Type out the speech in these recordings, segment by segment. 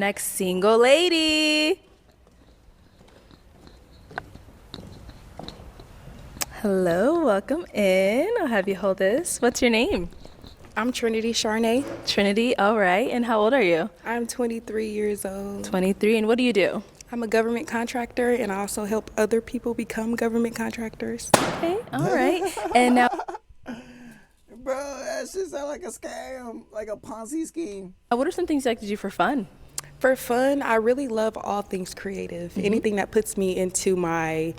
Next single lady. Hello, welcome in. I'll have you hold this. What's your name? I'm Trinity Charnay. Trinity, all right. And how old are you? I'm 23 years old. 23. And what do you do? I'm a government contractor, and I also help other people become government contractors. Okay, all right. And now, Bro, that shit sound like a scam, like a Ponzi scheme. what are some things you like to do for fun? For fun, I really love all things creative. Anything that puts me into my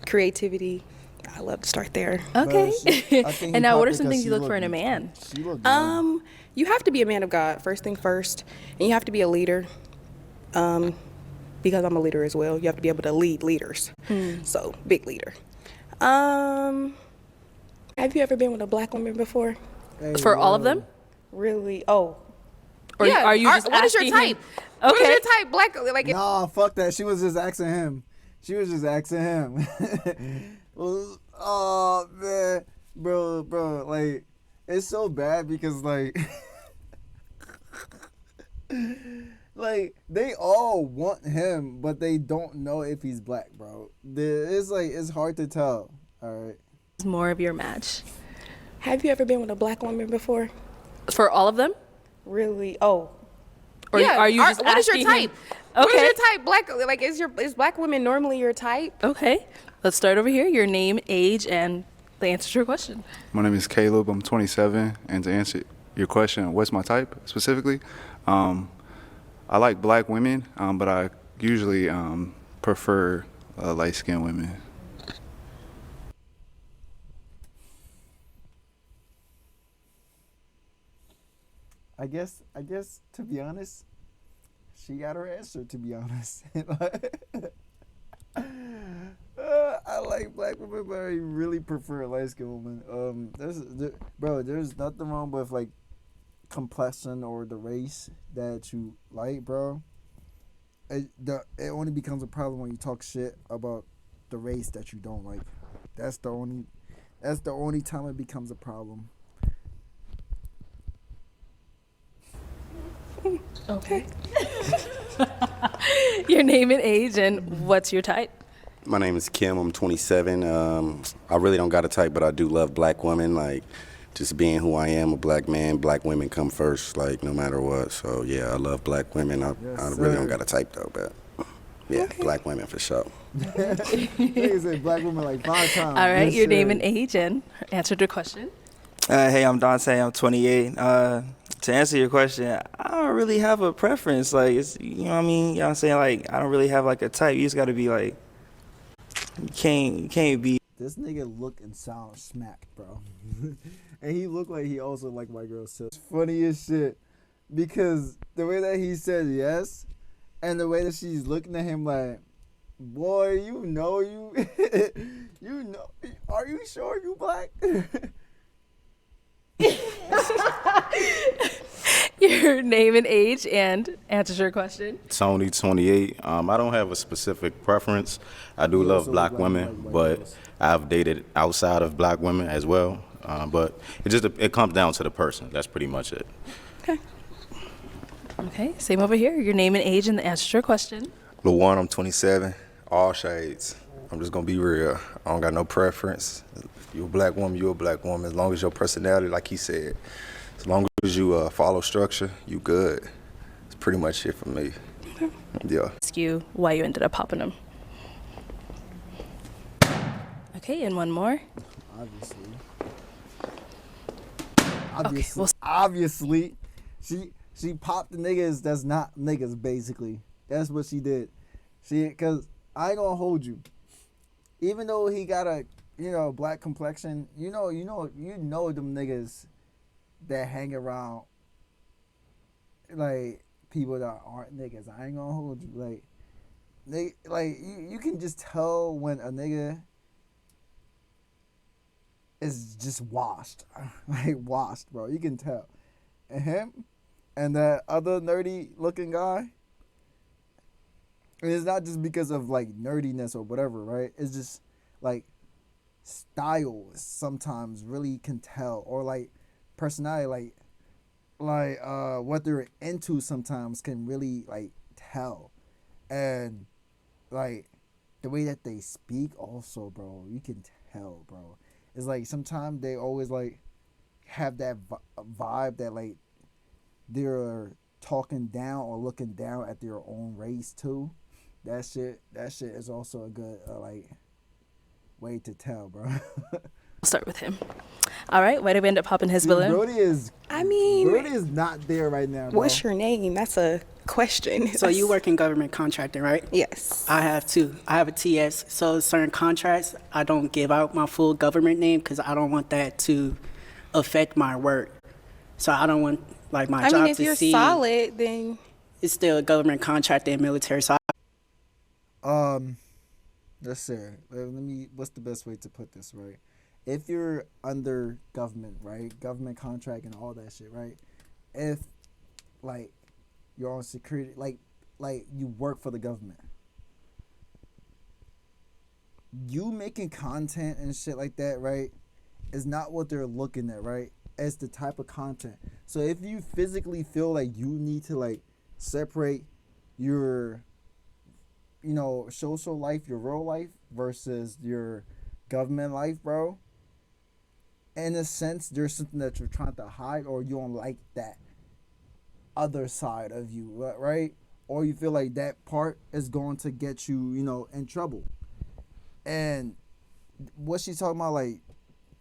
creativity, I love to start there. Okay. I think he And now, what popped are it some 'cause things she you look for in a looked- man? She looked young. You have to be a man of God, first thing first, and you have to be a leader. Because I'm a leader as well, you have to be able to lead leaders. So, big leader. Have you ever been with a black woman before? Hey, For all of yo. them? Really? Oh. Or are you just what is your asking him? type? What is Okay. your type? Black, like, Nah, fuck that. She was just asking him. Well, oh, man. Bro, like, it's so bad because, like, like, they all want him, but they don't know if he's black, bro. It's, like, it's hard to tell, all right? It's more of your match. have you ever been with a black woman before? For all of them? Really? Oh. Or are you just what is your asking him- type? What is Okay. your type? Black, like, is black women normally your type? Okay. Let's start over here. Your name, age, and the answer to your question. My name is Caleb. I'm 27, and to answer your question, what's my type specifically? I like black women, but I usually prefer light-skinned women. I guess to be honest, she got her answer. To be honest, I like black women, but I really prefer light skinned women. There's nothing wrong with like complexion or the race that you like, bro. It only becomes a problem when you talk shit about the race that you don't like. That's the only time it becomes a problem. Okay. Your name and age, and what's your type? My name is Kim. I'm 27. I really don't got a type, but I do love black women. Like, just being who I am, a black man, black women come first, like, no matter what. So, yeah, I love black women. I really don't got a type, though, but, yeah, black women for sure. Niggas said black women like 5 times. All right. Yes, Your name sir. and age, and answer to your question. Hey, I'm Dante. I'm 28. To answer your question, I don't really have a preference. Like, it's, you know what I mean? You know what I'm saying? Like, I don't really have, like, a type. You just got to be, like, you can't be. This nigga look and sound smacked, bro. And he look like he also like white girls too. It's funny as shit. Because the way that he said yes, and the way that she's looking at him like, boy, you know, are you sure you black? Your name and age, and answer to your question. Tony, 28. I don't have a specific preference. I do love also black like women, white but girls. I've dated outside of black women as well. But it comes down to the person. That's pretty much it. Okay. Same over here. Your name and age, and the answer to your question. Luwan, I'm 27, all shades. I'm just gonna be real. I don't got no preference. You a black woman, you a black woman. As long as your personality, like he said, as long as you follow structure, you good. It's pretty much it for me. Yeah. Ask you why you ended up popping him. Okay, and one more. Obviously, she popped the niggas that's not niggas. Basically, that's what she did. Cause I ain't gonna hold you. Even though he got a black complexion, you know them niggas that hang around like people that aren't niggas. I ain't gonna hold you. You can just tell when a nigga is just washed. Like washed, bro. You can tell. And him and that other nerdy looking guy. And it's not just because of like nerdiness or whatever, right? It's just like style sometimes really can tell, or like personality, like what they're into sometimes can really like tell. And like the way that they speak also, bro, you can tell, bro. It's like sometimes they always like have that vibe that like they're talking down or looking down at their own race too. That shit is also a good like way to tell, bro. We'll start with him. All right, why did we end up popping his Dude, balloon? Brody is I mean, Brody is not there right now, bro. what's your name? That's a question. So you work in government contracting, right? Yes. I have too. I have a TS. So certain contracts, I don't give out my full government name because I don't want that to affect my work. So I don't want like my I job mean, if to you're see solid, then it's still a government contract and military. So Let's see. Let me. What's the best way to put this, right? If you're under government, right, government contract and all that shit, right? If like you're on security, like you work for the government, you making content and shit like that, right, is not what they're looking at, right? It's the type of content. So if you physically feel like you need to like separate your social life, your real life versus your government life, bro, in a sense, there's something that you're trying to hide, or you don't like that other side of you, right? Or you feel like that part is going to get you, in trouble. And what she's talking about, like,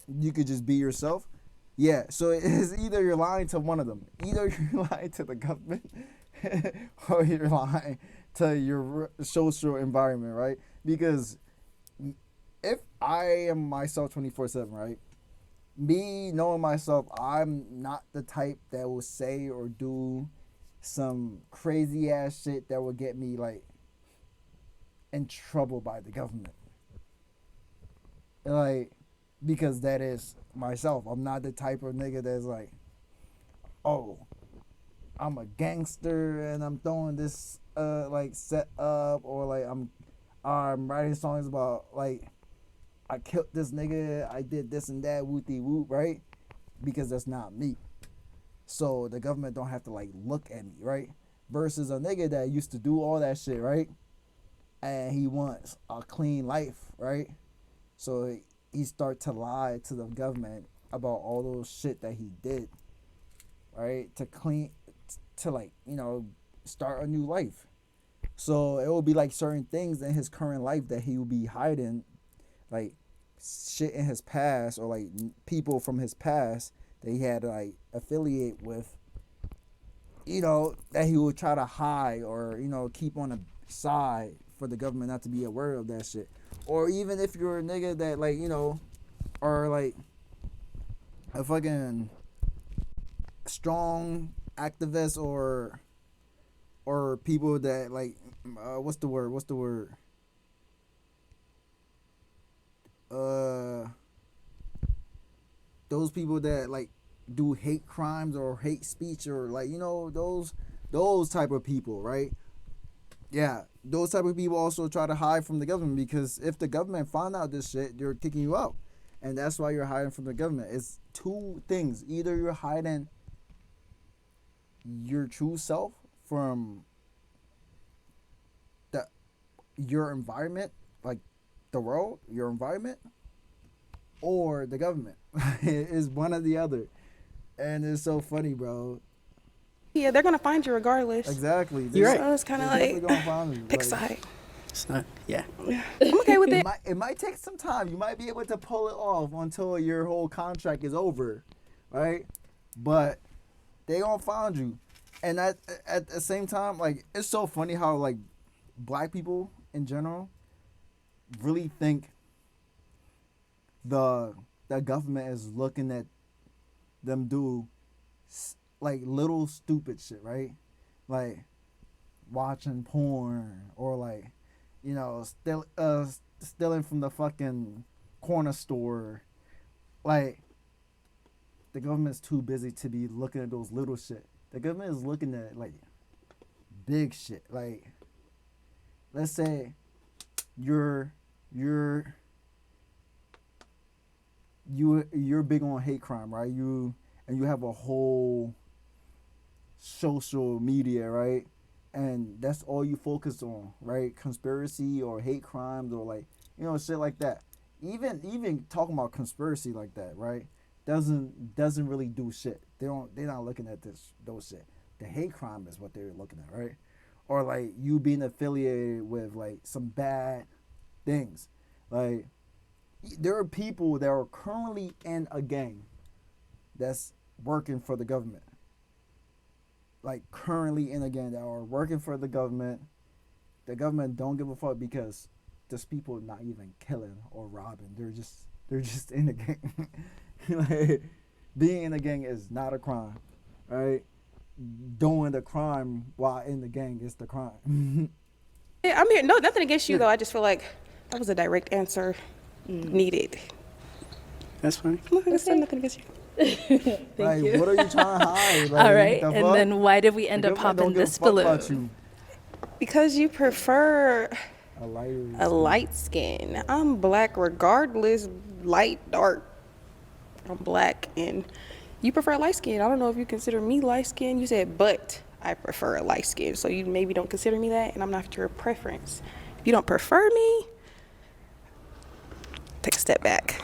you could just be yourself. Yeah, so it's either you're lying to one of them. Either you're lying to the government or you're lying to your social environment, right? Because if I am myself 24/7, right? Me knowing myself, I'm not the type that will say or do some crazy ass shit that will get me like in trouble by the government. Like, because that is myself. I'm not the type of nigga that's like, oh, I'm a gangster and I'm throwing this like set up, or like I'm writing songs about like I killed this nigga, I did this and that, whoopty whoop, right? Because that's not me. So the government don't have to like look at me, right? Versus a nigga that used to do all that shit, right? And he wants a clean life, right? So he start to lie to the government about all those shit that he did, right? To like, start a new life. So it will be like certain things in his current life that he will be hiding, like shit in his past, or like people from his past that he had to like affiliate with, that he would try to hide or, keep on the side for the government not to be aware of that shit. Or even if you're a nigga that like, or like a fucking strong activist, or people that like, what's the word? Those people that like do hate crimes or hate speech, or like, those type of people, right? Yeah, those type of people also try to hide from the government, because if the government find out this shit, they're kicking you out. And that's why you're hiding from the government. It's two things. Either you're hiding your true self from your environment, like the world, your environment, or the government. It is one or the other. And it's so funny, bro. Yeah, they're gonna find you regardless. Exactly. You're right. So it's kind of like pick a side. it's not, yeah. I'm okay with it. It might take some time. You might be able to pull it off until your whole contract is over, right? But they gonna find you. And at the same time, like, it's so funny how like black people in general really think the government is looking at them do like little stupid shit, right? Like watching porn, or like, stealing from the fucking corner store. Like, the government's too busy to be looking at those little shit. The government is looking at like big shit. Like, let's say you're big on hate crime, right? You have a whole social media, right? and that's all you focus on, right? Conspiracy or hate crimes or like, you know, shit like that. Even talking about conspiracy like that, right? Doesn't really do shit. They're not looking at those shit. The hate crime is what they're looking at, right? Or like you being affiliated with like some bad things. Like there are people that are currently in a gang that's working for the government. Like currently in a gang that are working for the government. The government don't give a fuck because there's people not even killing or robbing. They're just in the gang. Like being in a gang is not a crime, right? Doing the crime while in the gang is the crime. Yeah, I'm here. No, nothing against you though. I just feel like that was a direct answer needed. That's fine. That's nothing against you. Like, what are you trying to hide? Like, All right. the And fuck? then why did we end The up government popping don't give a this fuck about balloon? you. Because you prefer A lighter. a light skin. I'm black regardless, light, dark. I'm black and you prefer light skin. I don't know if you consider me light skin. You said, but I prefer a light skin. So you maybe don't consider me that and I'm not your preference. If you don't prefer me, take a step back.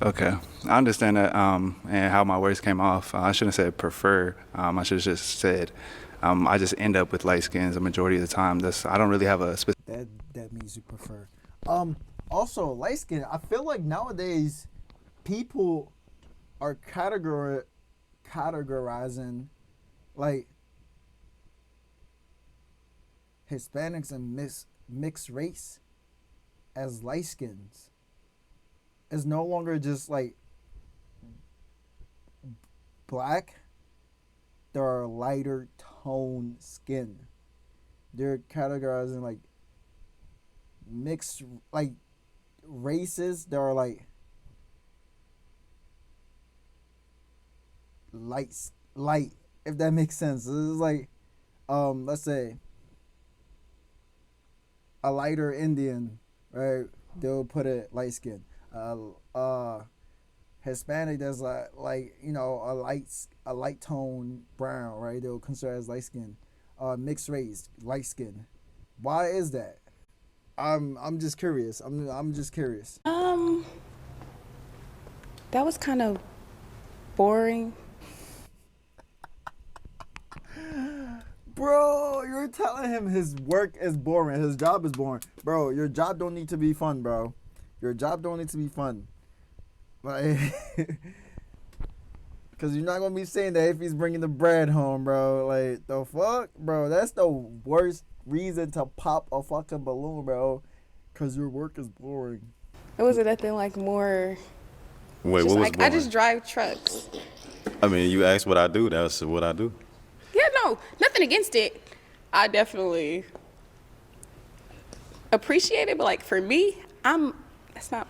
Okay, I understand that, and how my words came off. I shouldn't have said prefer. I should have just said I just end up with light skins the majority of the time. I don't really have a specific. That means you prefer. Also, light skin. I feel like nowadays people are categorizing like Hispanics and mixed race as light skins. It's no longer just like black. There are lighter tone skin. They're categorizing like mixed like races. There are like light, if that makes sense. This is like let's say a lighter Indian, right? They'll put it light skin. Hispanic, that's like you know a light tone brown, right? They'll consider as light skin. Mixed race, light skin. Why is that? I'm just curious. I'm just curious. That was kind of boring. Bro, you're telling him his work is boring. His job is boring. Bro, your job don't need to be fun, bro. Your job don't need to be fun. Like, because you're not going to be saying that if he's bringing the bread home, bro. Like, the fuck? Bro, that's the worst reason to pop a fucking balloon, bro. Because your work is boring. It wasn't nothing like more. Wait, Just what was like, I boring? just drive trucks. I mean, you asked what I do. That's what I do. Yeah, no, nothing against it. I definitely appreciate it, but like for me, that's not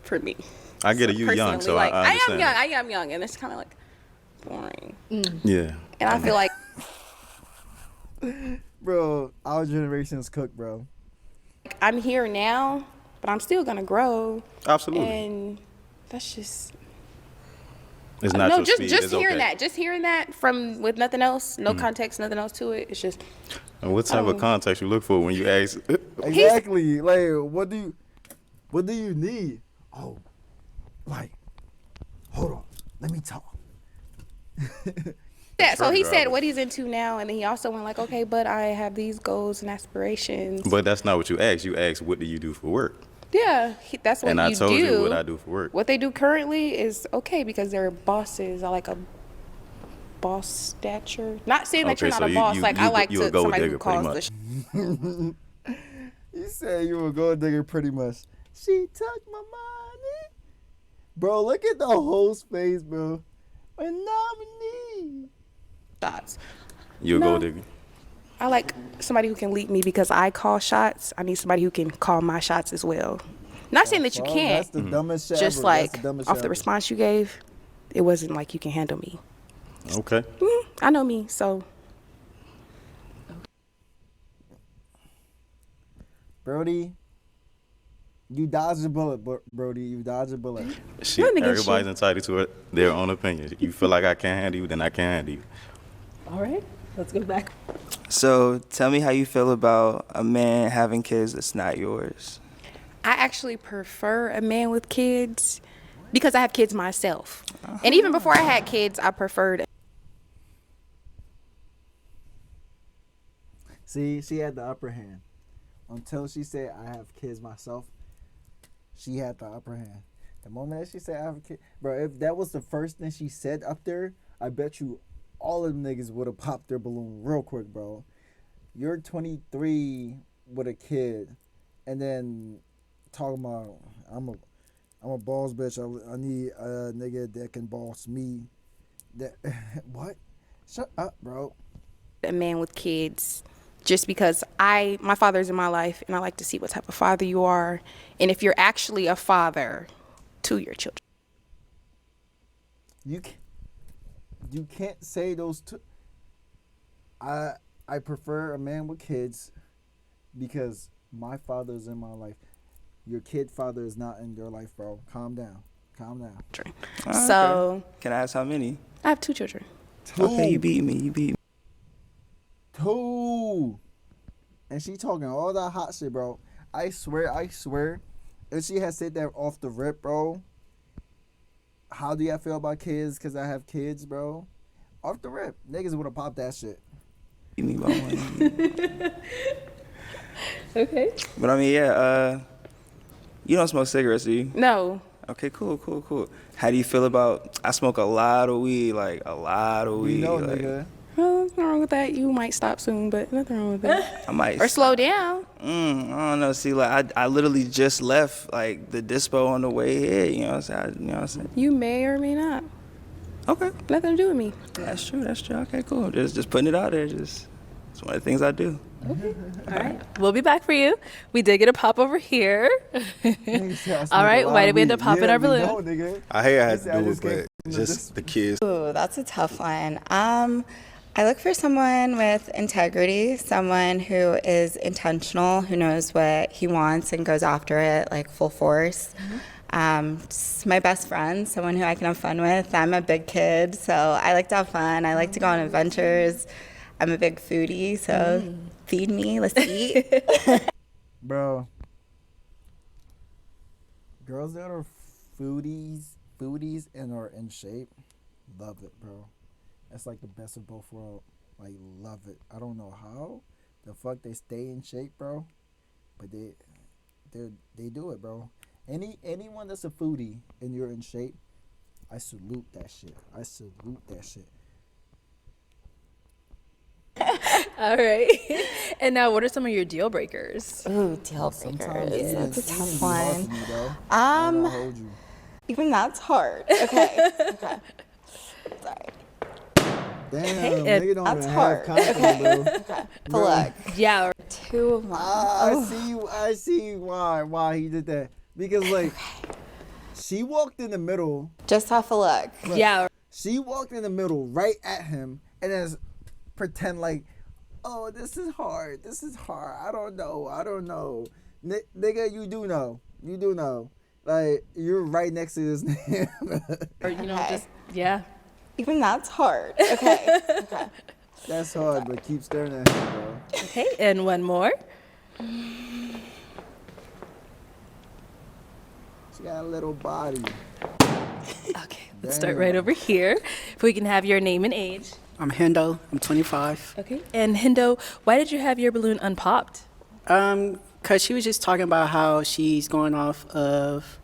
for me. I get it. You young, so like, I understand. I am young, and it's kind of like boring. Yeah. And I feel like Bro, our generation's cooked, bro. I'm here now, but I'm still gonna grow. Absolutely. And that's just It's not no, your just speed. just It's hearing okay. that, just hearing that from with nothing else, no context, nothing else to it. It's just And what type of context you look for when you ask? Exactly. Like, what do you need? Oh, like, hold on. Let me talk. yeah. So he Truck said driver. what he's into now, and then he also went like, okay, but I have these goals and aspirations. But that's not what you asked. You asked, what do you do for work? Yeah, that's what And you I told do. you what I do for work. What they do currently is okay because they're bosses. I like a boss stature. Not saying that Okay, you're not so a you- boss. you- like you I go- like you a to gold somebody who digger, pretty calls the You said you were a gold digger pretty much. She took my money. Bro, look at the host's face, bro. A nominee. shots. You a No. gold digger? I like somebody who can lead me because I call shots. I need somebody who can call my shots as well. Not saying that you Well, can't. That's the dumbest shit Just ever. like That's the dumbest off shit the ever. response you gave, it wasn't like you can handle me. Okay. I know me, so Brody, you dodged a bullet, Brody. You dodged a bullet. Shit, Nothing against everybody's entitled to their own opinion. You feel like I can't handle you, then I can't handle you. All right. Let's go back. So tell me how you feel about a man having kids that's not yours. I actually prefer a man with kids because I have kids myself. And even before I had kids, I preferred. See, she had the upper hand. Until she said, I have kids myself, she had the upper hand. The moment that she said, I have a kid, bro, if that was the first thing she said up there, I bet you all of them niggas would have popped their balloon real quick, bro. You're 23 with a kid, and then talking about, I'm a boss bitch. I need a nigga that can boss me. That what? Shut up, bro. A man with kids just because my father's in my life and I like to see what type of father you are and if you're actually a father to your children. You can't say those two. I prefer a man with kids because my father's in my life. Your kid father is not in your life, bro. Calm down. So Can I ask how many? I have 2 children. Okay, you beat me. 2. And she talking all that hot shit, bro. I swear. If she had said that off the rip, bro. How do y'all feel about kids? Because I have kids, bro. Off the rip. Niggas would have popped that shit. Beat me by one. Okay. But I mean, yeah, you don't smoke cigarettes, do you? No. Okay, cool. How do you feel about, I smoke a lot of weed, like a lot of weed. You know, like, nigga. Well, nothing wrong with that. You might stop soon, but nothing wrong with that. I might. Or slow down. I don't know. See, like I literally just left like the dispo on the way here. You know what I'm saying? You may or may not. Okay. Nothing to do with me. That's true. Okay, cool. Just putting it out there. It's one of the things I do. All right. We'll be back for you. We did get a pop over here. All right. Why did we end up popping our balloon? Know, nigga. I hate I had He said, to I do it, just came but from just the kids. Ooh, that's a tough one. I look for someone with integrity, someone who is intentional, who knows what he wants and goes after it like full force. Just my best friend, someone who I can have fun with. I'm a big kid, so I like to have fun. I like to go on adventures. I'm a big foodie, so feed me, let's eat. Bro. Girls that are foodies and are in shape, love it, bro. That's like the best of both worlds. Like, love it. I don't know how the fuck they stay in shape, bro, but they do it, bro. Anyone that's a foodie and you're in shape, I salute that shit. All right. And now, what are some of your deal breakers? Ooh, deal Sometimes breakers. eating That's a is tough hard one. for me, bro. I don't wanna hold you. Even that's hard. Okay. Sorry. Damn, and nigga don't that's even hard. have confidence, bro. But look, Yeah. 2 of them. I see why he did that. Because like she walked in the middle. Just off a look. Yeah. She walked in the middle right at him and then pretend like, oh, this is hard. I don't know. Nigga, you do know. Like, you're right next to this nigga. Or, you know, Okay. just, yeah. Even that's hard. Okay. That's hard, but keep staring at him, bro. Okay. And one more. She got a little body. Okay. Let's start right over here. If we can have your name and age. I'm Hendo. I'm 25. Okay. And Hindo, why did you have your balloon unpopped? Cause she was just talking about how she's going off of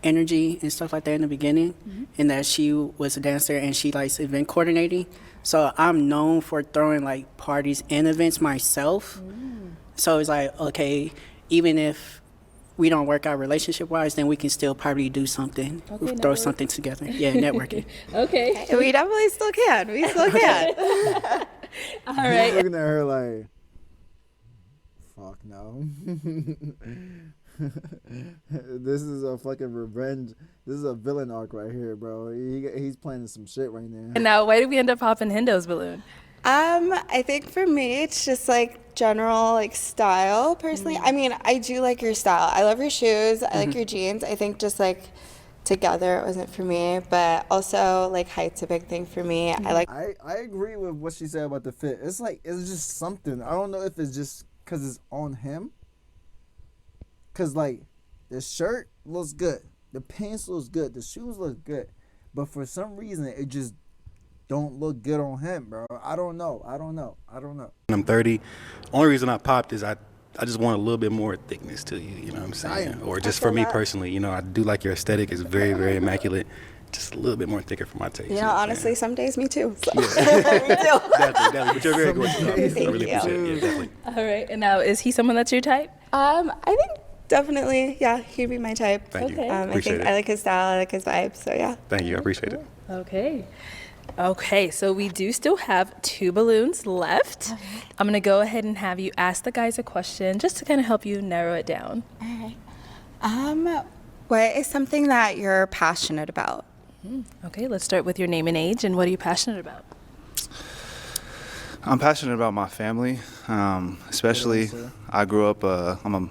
energy and stuff like that in the beginning, and that she was a dancer and she likes event coordinating. So I'm known for throwing like parties and events myself. So it's like, okay, even if we don't work out relationship wise, then we can still probably do something, throw something together. Yeah, networking. Okay. We definitely still can. We still can. All He's right. looking at her like, fuck no. This is a fucking revenge. This is a villain arc right here, bro. He's planning some shit right now. And now, why did we end up popping Hindo's balloon? I think for me, it's just like general like style personally. I mean, I do like your style. I love your shoes. I like your jeans. I think just like together it wasn't for me, but also like height's a big thing for me. I like I agree with what she said about the fit. It's like it's just something. I don't know if it's just because it's on him. Cause like the shirt looks good, the pants looks good, the shoes look good, but for some reason it just don't look good on him, bro. I don't know. I'm 30. Only reason I popped is I just want a little bit more thickness to you, you know what I'm saying? Or just for me personally, you know, I do like your aesthetic. It's very, very immaculate. Just a little bit more thicker for my taste. you know, what I'm honestly, some days me too. So. definitely. But you're very gorgeous. I Thank really you. appreciate it. Yeah, definitely. All right. And now, is he someone that's your type? I think definitely, yeah, he'd be my type. Thank Okay. you. I Appreciate think it. I like his style, I like his vibe, so yeah. Thank you. I appreciate it. Okay. Okay, so we do still have 2 balloons left. I'm going to go ahead and have you ask the guys a question just to kind of help you narrow it down. What is something that you're passionate about? Okay, let's start with your name and age, and what are you passionate about? I'm passionate about my family, especially I grew up, I'm a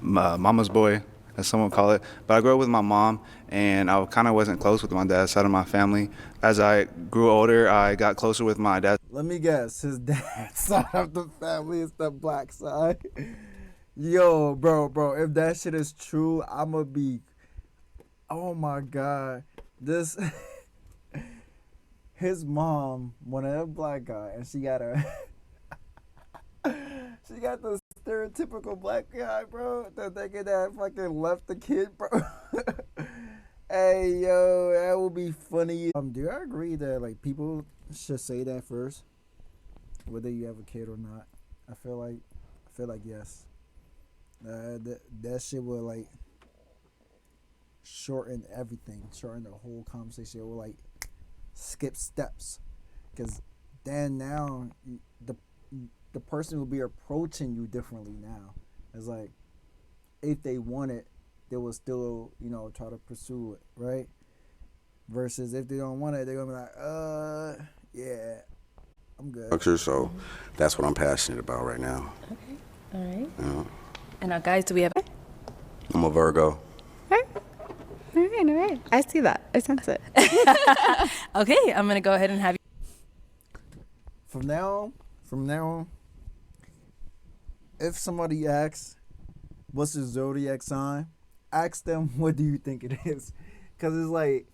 mama's boy, as someone call it, but I grew up with my mom, and I kind of wasn't close with my dad's side of my family. As I grew older, I got closer with my dad. Let me guess, his dad's side of the family is the black side. Yo, bro, if that shit is true, I'ma be, oh my God, this, his mom wanted a black guy, and she got she got the stereotypical black guy, bro, the nigga that fucking left the kid, bro. Hey, yo, that would be funny. Do I agree that like people should say that first, whether you have a kid or not? I feel like yes. That shit will like shorten everything, shorten the whole conversation. It will like skip steps, because then now the person will be approaching you differently now. It's like if they want it, they will still, you know, try to pursue it, right? Versus if they don't want it, they're gonna be like, yeah, I'm good. Structure, so that's what I'm passionate about right now. Okay, all right. Yeah. And now, guys, do we have... I'm a Virgo. All right. I see that. I sense it. Okay, I'm going to go ahead and have you... From now on, if somebody asks, what's your zodiac sign? Ask them, what do you think it is? Because it's like,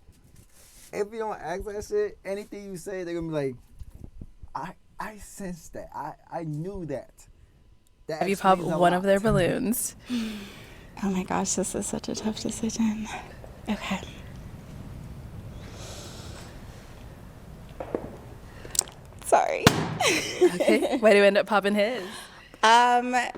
if you don't ask that shit, anything you say, they're going to be like, I sensed that. I knew that. Have you pop one of their balloons? Oh my gosh, this is such a tough decision. Okay. Sorry. Okay, why do you end up popping his? I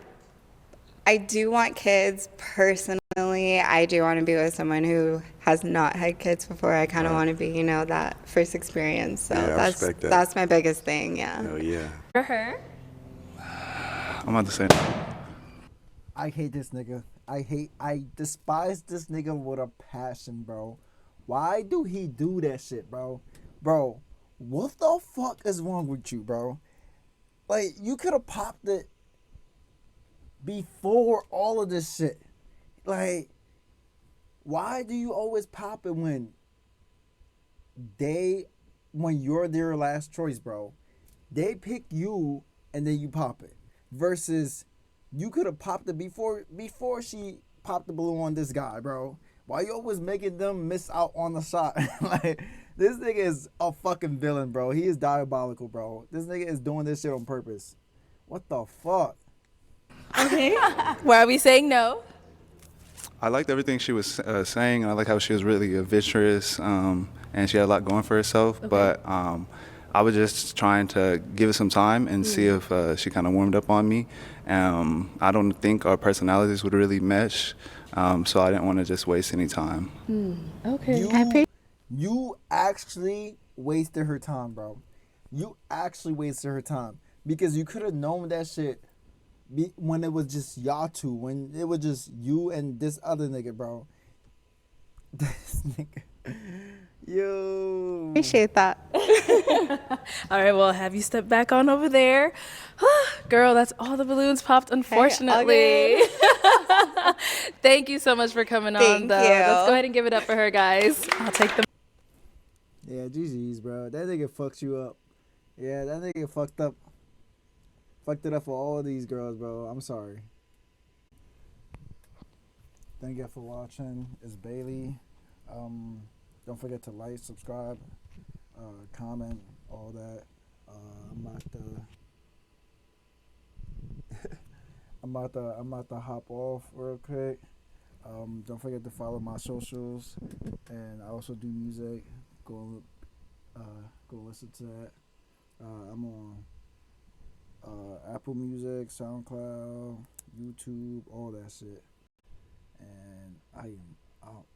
do want kids personally. I do want to be with someone who has not had kids before. I kind of want to be, you know, that first experience. So Yeah, I respect that. that's my biggest thing, yeah. Hell yeah. For her? I'm about to say no. I hate this nigga. I despise this nigga with a passion, bro. Why do he do that shit, bro? Bro, what the fuck is wrong with you, bro? Like, you could have popped it before all of this shit. Like, why do you always pop it when you're their last choice, bro? They pick you and then you pop it. Versus you could have popped it before she popped the balloon on this guy, bro. Why you always making them miss out on the shot? Like, this nigga is a fucking villain, bro. He is diabolical, bro. This nigga is doing this shit on purpose. What the fuck? Okay. Why are we saying no? I liked everything she was saying, and I like how she was really adventurous, and she had a lot going for herself. Okay. But I was just trying to give it some time and see if she kind of warmed up on me. I don't think our personalities would really mesh, so I didn't want to just waste any time. Okay. You actually wasted her time, bro. You actually wasted her time. Because you could have known that shit when it was just y'all two. When it was just you and this other nigga, bro. This nigga. Yo. Appreciate that. All right, well, have you step back on over there? Girl, that's all the balloons popped, unfortunately. Okay. Thank you so much for coming on, Thank though. you. Let's go ahead and give it up for her, guys. I'll take the. Yeah, GG's, bro. That nigga fucks you up. Yeah, that nigga fucked up. Fucked it up for all of these girls, bro. I'm sorry. Thank you for watching. It's Bailey. Don't forget to like, subscribe, comment, all that. I'm about to hop off real quick. Don't forget to follow my socials, and I also do music. Go listen to that. I'm on Apple Music, SoundCloud, YouTube, all that shit. And I am out.